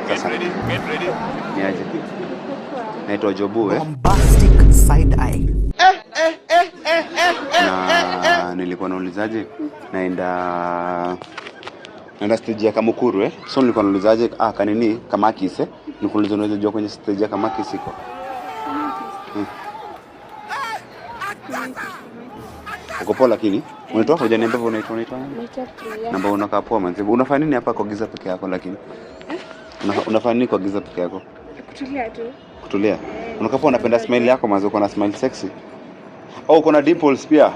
Sasa. Niaje? Naitwa Jobu Bombastic side eye. Na nilikuwa naulizaje? Naenda stage ya Kamukuru So nilikuwa naulizaje kanini Kamakis nikuuliza unaweza jua kwenye stage ya Kamakis iko. Uko poa lakini unaitwa hujaniambia unaitwa namba unakaa poa manzi. Unafanya nini hapa kwa giza peke yako lakini? Unafanya nini kwa giza peke yako? Kutulia tu. Kutulia. Unakaa poa, unapenda smile yako manzi, uko na smile sexy. Uko na dimples pia?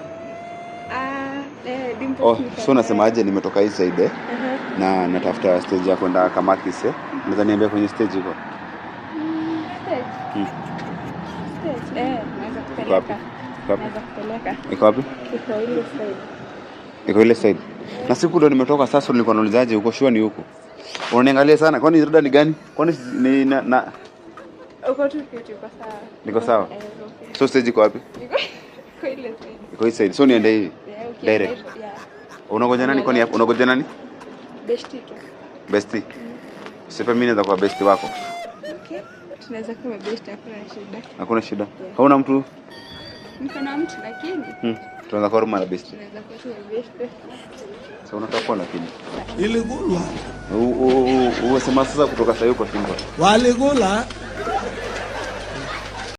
Dimples. So unasemaje nimetoka hii side na natafuta stage ya kwenda Kamakis Unaweza niambia kwenye stage iko? Stage. Naweza kupeleka. Iko wapi? Iko ile side. Na siku ndo nimetoka sasa nilikuwa naulizaje uko sure ni huko? Unaniangalia sana. Kwani rada ni gani? Kwani ni na uko tu kitu kwa sawa. Niko sawa. So stage iko wapi? Iko ile side. Iko ile side. So niende hivi. Direct. Unagoja nani kwani hapo? Unagoja nani? Bestie tu. Bestie. Sipa mimi naweza kuwa bestie wako. Okay. Tunaweza kuwa bestie, hakuna shida. Hakuna shida. Hauna mtu? Niko na mtu lakini. Tunaweza kuwa mara bestie. Tunaweza kuwa bestie. Sasa unakaa kwa lakini. Iligula. Uwasema sasa kutoka sasa yuko Simba. Waligula.